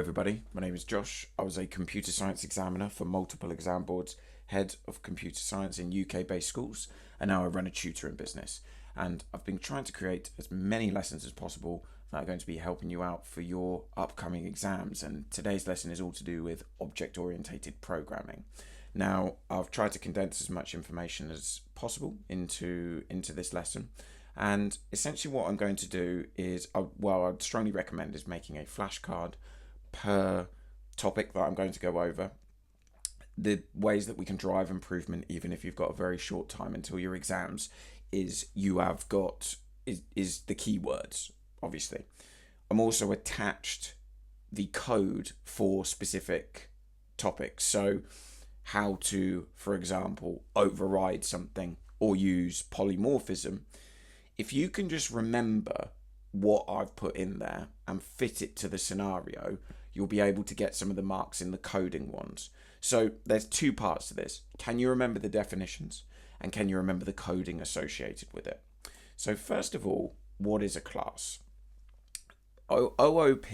everybody. My name is Josh. I was a computer science examiner for multiple exam boards, head of computer science in UK-based schools, and now I run a tutoring business. And I've been trying to create as many lessons as possible that are going to be helping you out for your upcoming exams. And today's lesson is all to do with object-orientated programming. Now, I've tried to condense as much information as possible into this lesson. And essentially what I'm going to do is, I'd strongly recommend is making a flashcard per topic that I'm going to go over. The ways that we can drive improvement, even if you've got a very short time until your exams, is the keywords, obviously. I'm also attached the code for specific topics. So how to, for example, override something or use polymorphism. If you can just remember what I've put in there and fit it to the scenario, you'll be able to get some of the marks in the coding ones. So there's two parts to this. Can you remember the definitions? And can you remember the coding associated with it? So first of all, what is a class? OOP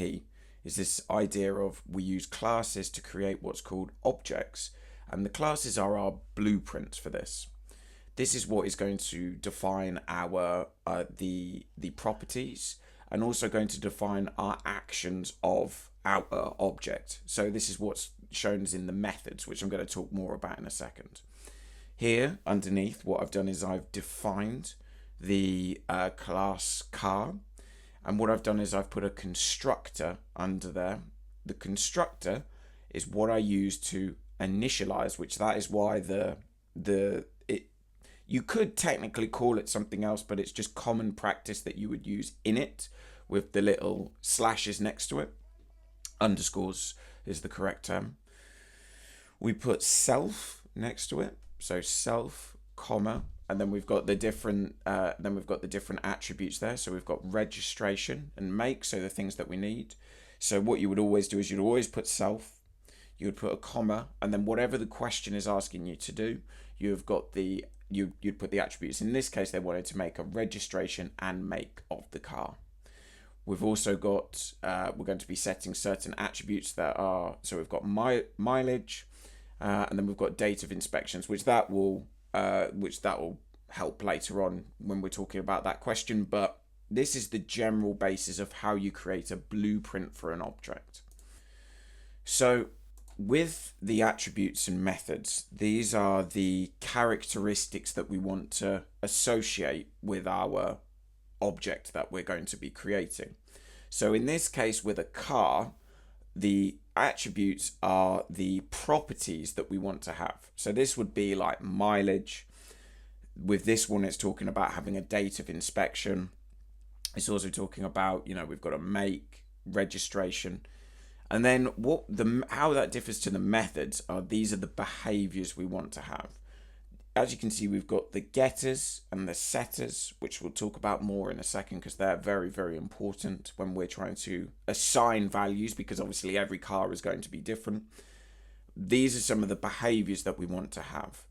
is this idea of we use classes to create what's called objects. And the classes are our blueprints for this. This is what is going to define our the properties, and also going to define our actions of our object. So this is what's shown as in the methods, which I'm going to talk more about in a second. Here underneath, what I've done is I've defined the class car, and what I've done is I've put a constructor under there. The constructor is what I use to initialize, which that is why you could technically call it something else, but it's just common practice that you would use init with the little slashes next to it. Underscores is the correct term. We put self next to it, so self, comma, and then we've got the different attributes there. So we've got registration and make, so the things that we need. So what you would always do is you'd always put self, you would put a comma, and then whatever the question is asking you to do, you've got you'd put the attributes. In this case, they wanted to make a registration and make of the car. We've also got, we're going to be setting certain attributes that are, so we've got mileage, and then we've got date of inspections, which that will help later on when we're talking about that question. But this is the general basis of how you create a blueprint for an object. So with the attributes and methods, these are the characteristics that we want to associate with our object that we're going to be creating. So in this case, with a car, the attributes are the properties that we want to have. So this would be like mileage. With this one, it's talking about having a date of inspection. It's also talking about, we've got a make, registration. And then how that differs to the methods are these are the behaviors we want to have. As you can see, we've got the getters and the setters, which we'll talk about more in a second because they're very, very important when we're trying to assign values, because obviously every car is going to be different. These are some of the behaviors that we want to have,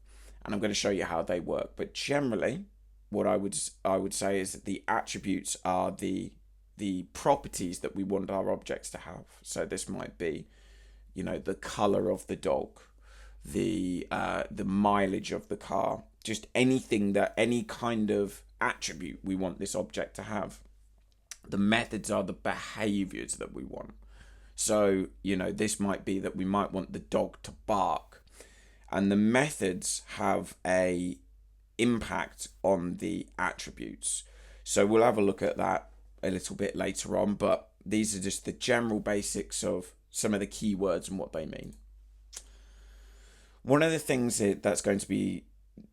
and I'm going to show you how they work. But generally, what I would say is that the attributes are the properties that we want our objects to have. So this might be, the color of the dog, the mileage of the car, just any kind of attribute we want this object to have. The methods are the behaviors that we want. So, this might be that we might want the dog to bark, and the methods have a impact on the attributes. So we'll have a look at that a little bit later on, but these are just the general basics of some of the keywords and what they mean. One of the things that's going to be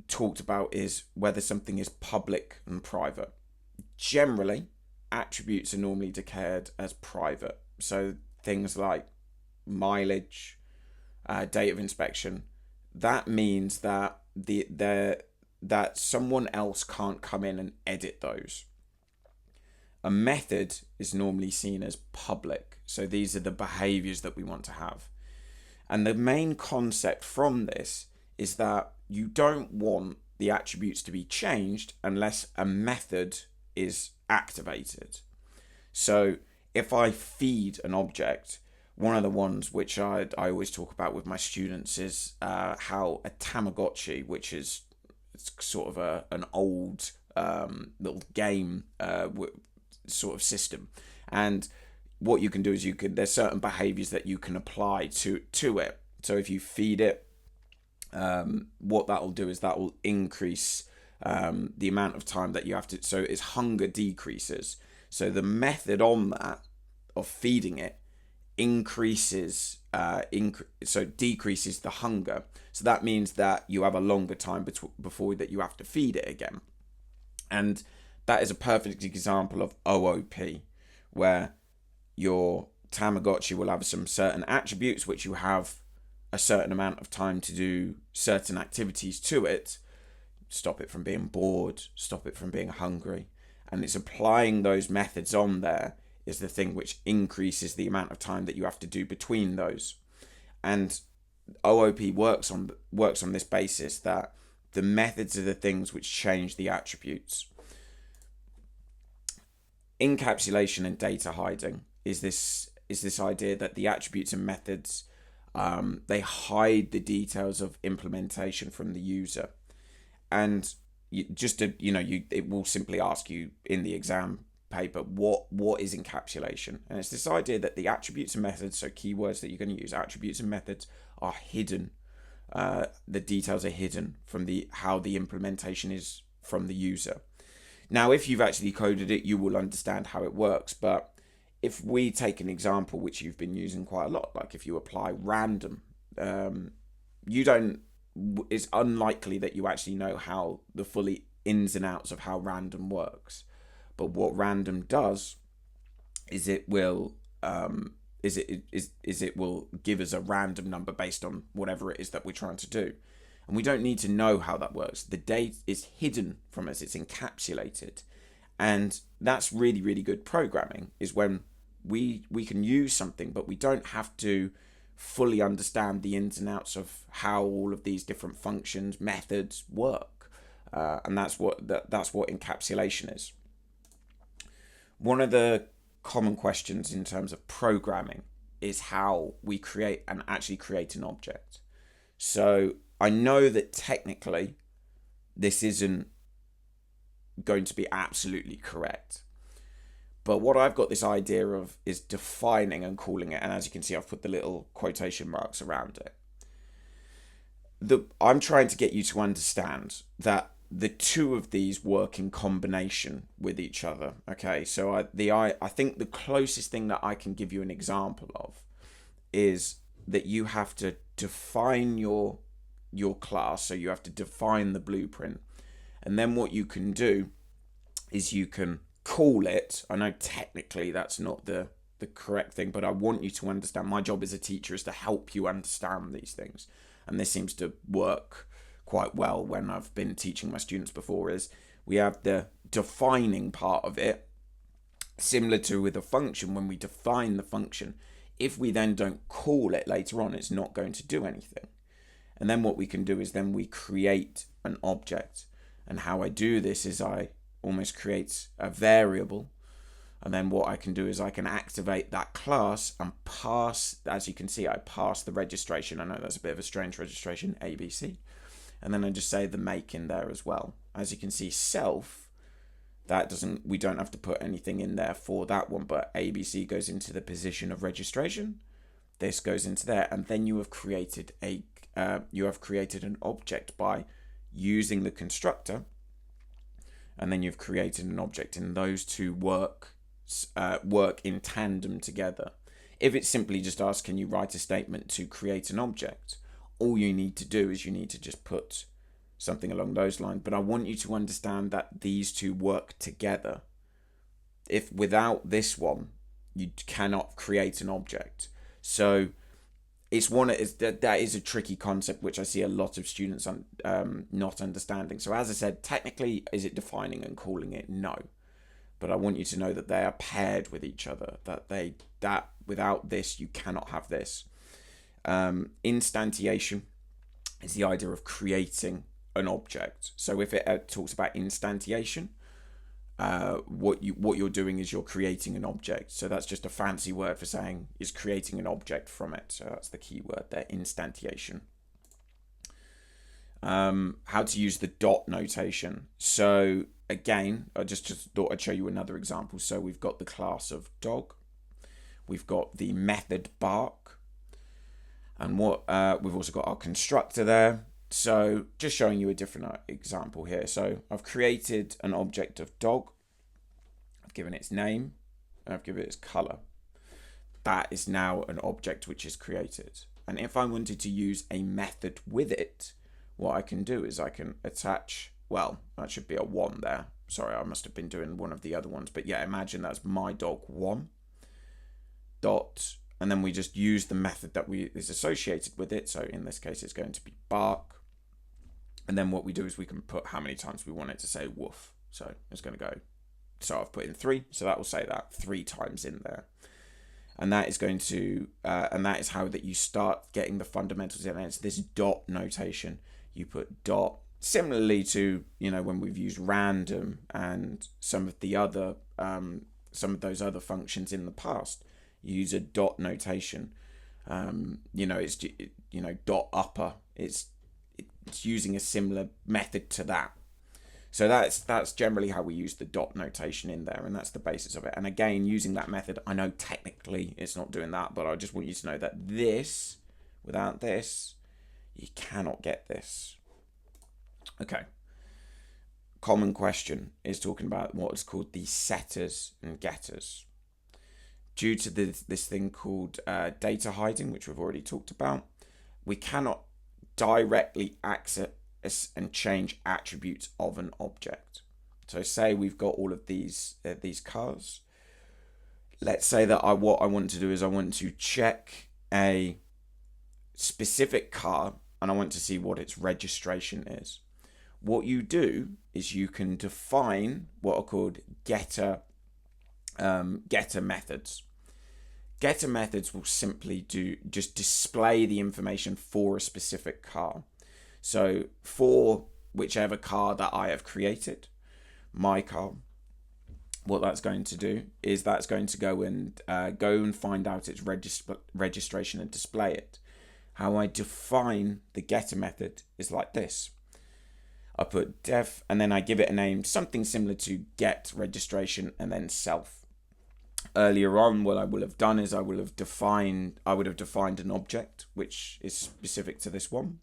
talked about is whether something is public and private. Generally, attributes are normally declared as private. So things like mileage, date of inspection, that means that that someone else can't come in and edit those. A method is normally seen as public. So these are the behaviors that we want to have. And the main concept from this is that you don't want the attributes to be changed unless a method is activated. So if I feed an object, one of the ones which I always talk about with my students is how a Tamagotchi, which is it's sort of an old little game sort of system, and what you can do is there's certain behaviors that you can apply to it. So if you feed it, what that will do is that will increase the amount of time that you have to. So its hunger decreases. So the method on that of feeding it increases so it decreases the hunger. So that means that you have a longer time before that you have to feed it again. And that is a perfect example of OOP, where your Tamagotchi will have some certain attributes which you have a certain amount of time to do certain activities to it, stop it from being bored, stop it from being hungry. And it's applying those methods on there is the thing which increases the amount of time that you have to do between those. And OOP works on this basis that the methods are the things which change the attributes. Encapsulation and data hiding is this idea that the attributes and methods they hide the details of implementation from the user. And it will simply ask you in the exam paper, what is encapsulation? And it's this idea that the attributes and methods, so keywords that you're going to use, attributes and methods are hidden. The details are hidden from how the implementation is from the user. Now, if you've actually coded it, you will understand how it works. But if we take an example which you've been using quite a lot, like if you apply random, it's unlikely that you actually know how the fully ins and outs of how random works. But what random does is it will it will give us a random number based on whatever it is that we're trying to do. And we don't need to know how that works. The data is hidden from us. It's encapsulated. And that's really, really good programming, is when we can use something, but we don't have to fully understand the ins and outs of how all of these different functions, methods work. And that's what encapsulation is. One of the common questions in terms of programming is how we create an object. So I know that technically this isn't going to be absolutely correct, but what I've got this idea of is defining and calling it, and as you can see I've put the little quotation marks around it. I'm trying to get you to understand that the two of these work in combination with each other. Okay, so I think the closest thing that I can give you an example of is that you have to define your class, so you have to define the blueprint, and then what you can do is you can call it. I know technically that's not the correct thing, but I want you to understand. My job as a teacher is to help you understand these things, and this seems to work quite well when I've been teaching my students before. Is we have the defining part of it, similar to with a function. When we define the function, if we then don't call it later on, it's not going to do anything. And then what we can do is then we create an object. And how I do this is I almost create a variable. And then what I can do is I can activate that class and pass, as you can see, I pass the registration. I know that's a bit of a strange registration, ABC. And then I just say the make in there as well. As you can see, self, we don't have to put anything in there for that one, but ABC goes into the position of registration. This goes into there, and then you have created an object by using the constructor, and then you've created an object, and those two work in tandem together. If it simply just asks, can you write a statement to create an object? All you need to do is you need to just put something along those lines. But I want you to understand that these two work together. If without this one, you cannot create an object. So that is a tricky concept, which I see a lot of students not understanding. So as I said, technically, is it defining and calling it? No. But I want you to know that they are paired with each other, that without this, you cannot have this. Instantiation is the idea of creating an object. So if it talks about instantiation, what you're doing is you're creating an object. So that's just a fancy word for saying is creating an object from it. So that's the key word there, instantiation. How to use the dot notation. So again, I just thought I'd show you another example. So we've got the class of dog, we've got the method bark, and what we've also got our constructor there. So just showing you a different example here. So I've created an object of dog, I've given its name, and I've given it its color. That is now an object which is created. And if I wanted to use a method with it, what I can do is I can attach, well, that should be a 1 there. Sorry, I must have been doing one of the other ones. But yeah, imagine that's my dog 1 dot, and then we just use the method that is associated with it. So in this case, it's going to be bark. And then what we do is we can put how many times we want it to say woof. So it's going to go, so I've put in 3. So that will say that 3 times in there. And that is going to, and that is how that you start getting the fundamentals in. And it's this dot notation. You put dot, similarly to, when we've used random and some of the other, some of those other functions in the past, you use a dot notation. It's, dot upper. It's using a similar method to that. So that's generally how we use the dot notation in there, and that's the basis of it. And again, using that method, I know technically it's not doing that, but I just want you to know that this, without this, you cannot get this. Okay. Common question is talking about what is called the setters and getters. Due to this thing called data hiding, which we've already talked about, we cannot directly access and change attributes of an object. So say we've got all of these cars. Let's say that what I want to do is I want to check a specific car and I want to see what its registration is. What you do is you can define what are called getter methods. Getter methods will simply just display the information for a specific car. So for whichever car that I have created, my car, what that's going to do is that's going to go and find out its registration and display it. How I define the getter method is like this. I put def and then I give it a name, something similar to get registration and then self. Earlier on, what I will have done is I would have defined an object which is specific to this one.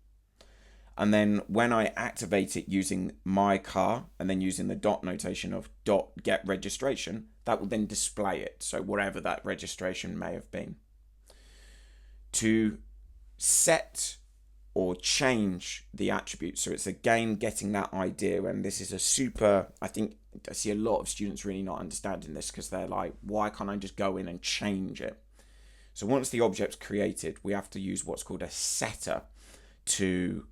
And then when I activate it using my car and then using the dot notation of dot get registration, that will then display it. So whatever that registration may have been. To set or change the attributes. So it's again getting that idea, and this is I think I see a lot of students really not understanding this because they're like, why can't I just go in and change it? So once the object's created, we have to use what's called a setter to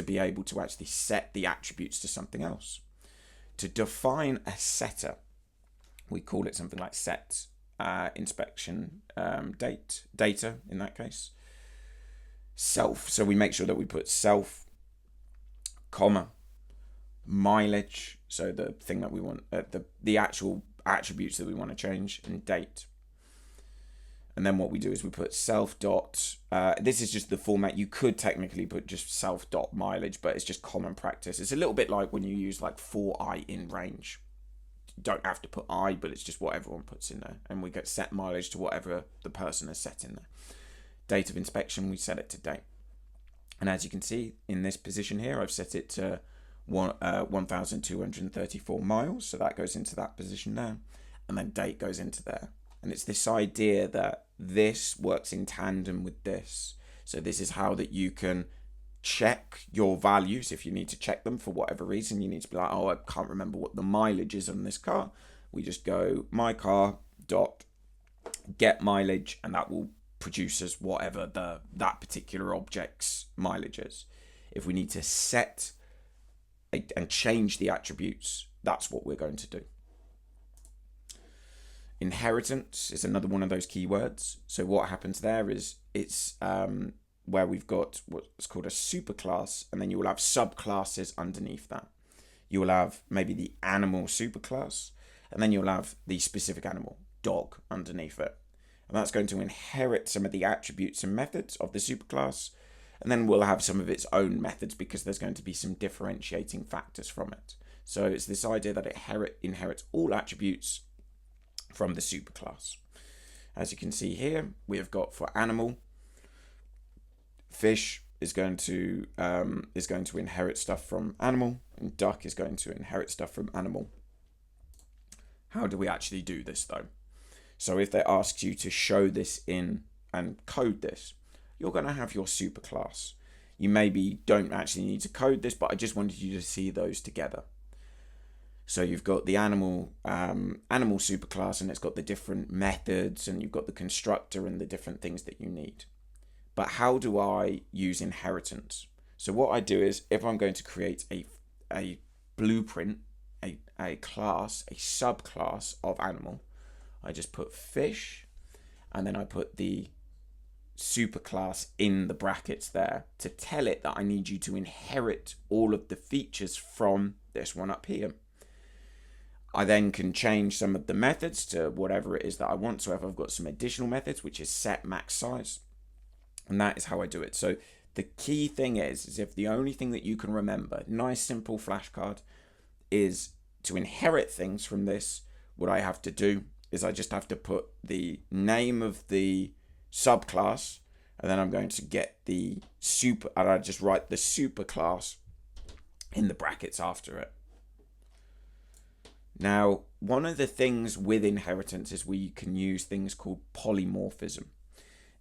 be able to actually set the attributes to something else. To define a setter, we call it something like set inspection data in that case. Self, so we make sure that we put self, comma, mileage, so the thing that we want, the actual attributes that we want to change, and date. And then what we do is we put self dot, this is just the format. You could technically put just self dot mileage, but it's just common practice. It's a little bit like when you use like for I in range. You don't have to put I, but it's just what everyone puts in there. And we get set mileage to whatever the person has set in there. Date of inspection, we set it to date. And as you can see in this position here, I've set it to 1,234 miles. So that goes into that position there. And then date goes into there. And it's this idea that this works in tandem with this. So this is how that you can check your values if you need to check them for whatever reason. You need to be like, oh, I can't remember what the mileage is on this car. We just go my car dot get mileage, and that will produce as whatever that particular object's mileage is. If we need to set and change the attributes, that's what we're going to do. Inheritance is another one of those keywords. So what happens there is it's where we've got what's called a superclass, and then you will have subclasses underneath that. you will have maybe the animal superclass, and then you'll have the specific animal, dog, underneath it. And that's going to inherit some of the attributes and methods of the superclass, and then we'll have some of its own methods because there's going to be some differentiating factors from it. So it's this idea that it inherits all attributes from the superclass. As you can see here, we have got for animal, fish is going to inherit stuff from animal, and duck is going to inherit stuff from animal. How do we actually do this though? So if they ask you to show this in and code this, you're going to have your superclass. You maybe don't actually need to code this, but I just wanted you to see those together. So you've got the animal superclass, and it's got the different methods, and you've got the constructor and the different things that you need. But how do I use inheritance? So what I do is, if I'm going to create a blueprint, a class, a subclass of animal, I just put fish, and then I put the superclass in the brackets there to tell it that I need you to inherit all of the features from this one up here. I then can change some of the methods to whatever it is that I want. So if I've got some additional methods, which is set max size, and that is how I do it. So the key thing is if the only thing that you can remember, nice simple flashcard, is to inherit things from this, what I have to do is I just have to put the name of the subclass, and then I'm going to get the super, and I just write the superclass in the brackets after it. Now, one of the things with inheritance is we can use things called polymorphism.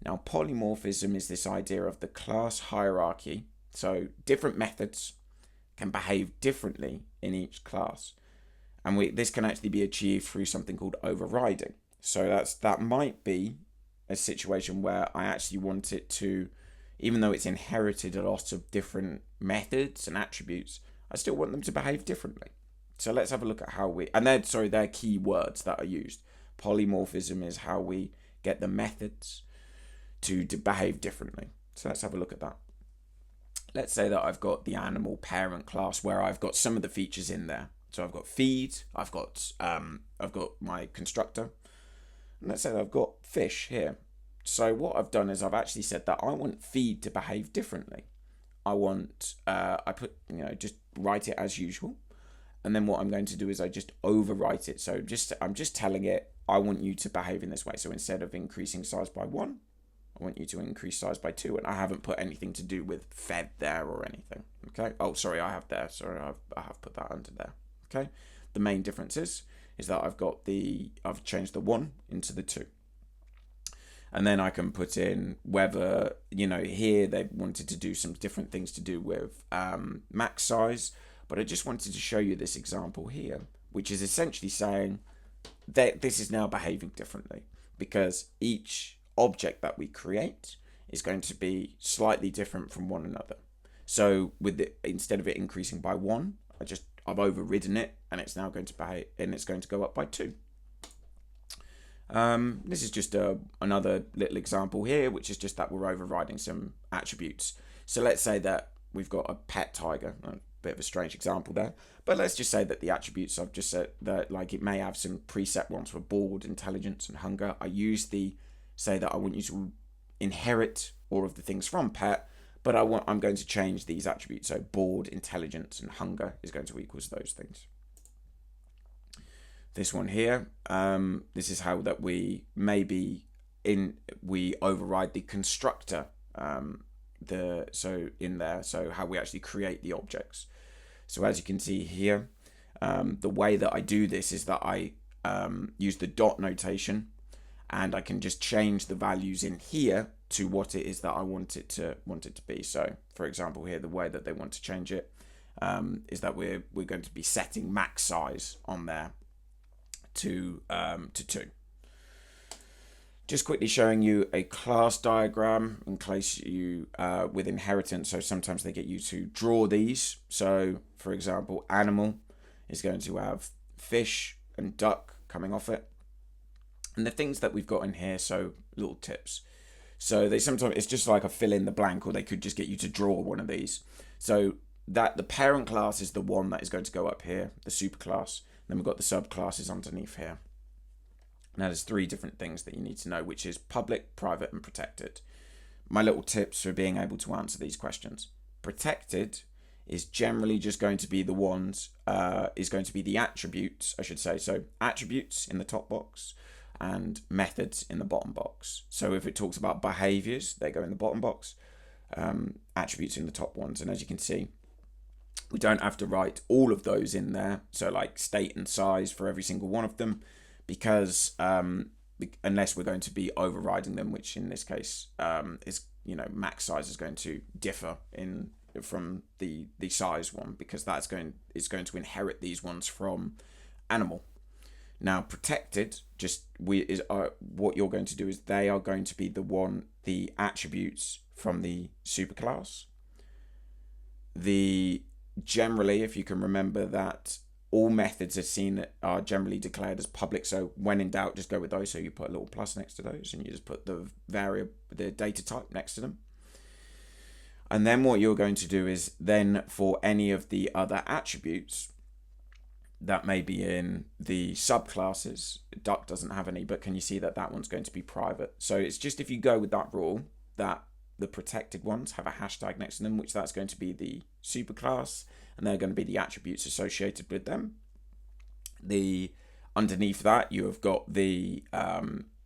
Now, polymorphism is this idea of the class hierarchy. So different methods can behave differently in each class. And this can actually be achieved through something called overriding. So that might be a situation where I actually want it to, even though it's inherited a lot of different methods and attributes, I still want them to behave differently. So let's have a look at how they're key words that are used. Polymorphism is how we get the methods to behave differently. So let's have a look at that. Let's say that I've got the animal parent class where I've got some of the features in there. So I've got feed, I've got my constructor, and let's say that I've got fish here. So what I've done is I've actually said that I want feed to behave differently. Just write it as usual. And then what I'm going to do is I just overwrite it. So I'm just telling it, I want you to behave in this way. So instead of increasing size by 1, I want you to increase size by 2. And I haven't put anything to do with fed there or anything. Okay. Oh, sorry, I have there. Sorry, I have put that under there. Okay. The main difference is that I've changed the 1 into the 2. And then I can put in whether, here they wanted to do some different things to do with max size. But I just wanted to show you this example here, which is essentially saying that this is now behaving differently because each object that we create is going to be slightly different from one another. So instead of it increasing by 1, I've overridden it, and it's now going to behave, and it's going to go up by 2. This is just another little example here, which is just that we're overriding some attributes. So let's say that we've got a pet tiger. Bit of a strange example there, but let's just say that the attributes I've just said that it may have some preset ones for bored, intelligence, and hunger. I use say that I want you to inherit all of the things from pet, but I'm going to change these attributes. So bored, intelligence, and hunger is going to equals those things. This one here, this is how that we override the constructor. So how we actually create the objects. So as you can see here, the way that I do this is that I use the dot notation, and I can just change the values in here to what it is that I want it to be. So for example here, the way that they want to change it is that we're going to be setting max size on there to 2. Just quickly showing you a class diagram in case you, with inheritance, so sometimes they get you to draw these. So, for example, animal is going to have fish and duck coming off it. And the things that we've got in here, so little tips. So it's just like a fill in the blank, or they could just get you to draw one of these. So that the parent class is the one that is going to go up here, the superclass. Then we've got the subclasses underneath here. Now there's 3 different things that you need to know, which is public, private, and protected. My little tips for being able to answer these questions. Protected is generally just going to be the ones, is going to be the attributes, I should say. So attributes in the top box and methods in the bottom box. So if it talks about behaviors, they go in the bottom box, attributes in the top ones. And as you can see, we don't have to write all of those in there. So like state and size for every single one of them, because unless we're going to be overriding them, which in this case is, max size is going to differ from the size one, because is going to inherit these ones from animal. Now protected, what you're going to do is they are going to be the attributes from the superclass. Generally, if you can remember that all methods are generally declared as public, so when in doubt, just go with those. So you put a little plus next to those, and you just put the data type next to them. And then what you're going to do is then for any of the other attributes that may be in the subclasses, duck doesn't have any, but can you see that one's going to be private? So it's just, if you go with that rule, that the protected ones have a hashtag next to them, which that's going to be the superclass, and they're going to be the attributes associated with them. Underneath that, you have got the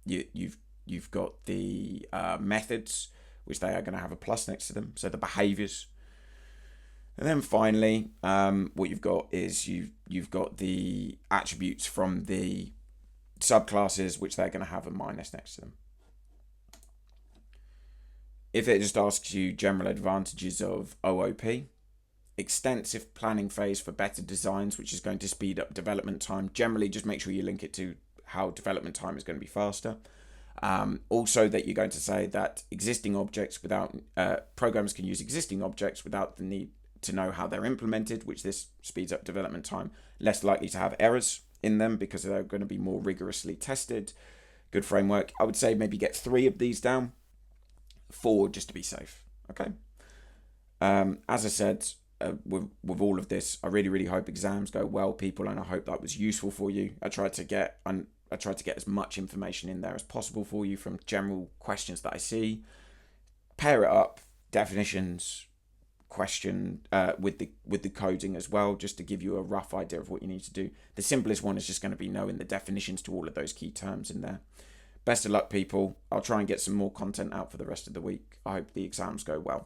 you've got the methods, which they are going to have a plus next to them. So the behaviors. And then finally, what you've got is you've got the attributes from the subclasses, which they're going to have a minus next to them. If it just asks you general advantages of OOP, extensive planning phase for better designs, which is going to speed up development time. Generally, just make sure you link it to how development time is going to be faster. Also, that you're going to say that existing objects programs can use existing objects without the need to know how they're implemented, which this speeds up development time. Less likely to have errors in them because they're going to be more rigorously tested. Good framework. I would say maybe get 3 of these down. 4 just to be safe. Okay. As I said, with all of this, I really hope exams go well, people, and I hope that was useful for you. I tried to get as much information in there as possible for you from general questions that I see. Pair it up, definitions, question with the coding as well, just to give you a rough idea of what you need to do. The simplest one is just going to be knowing the definitions to all of those key terms in there. Best of luck, people. I'll try and get some more content out for the rest of the week. I hope the exams go well.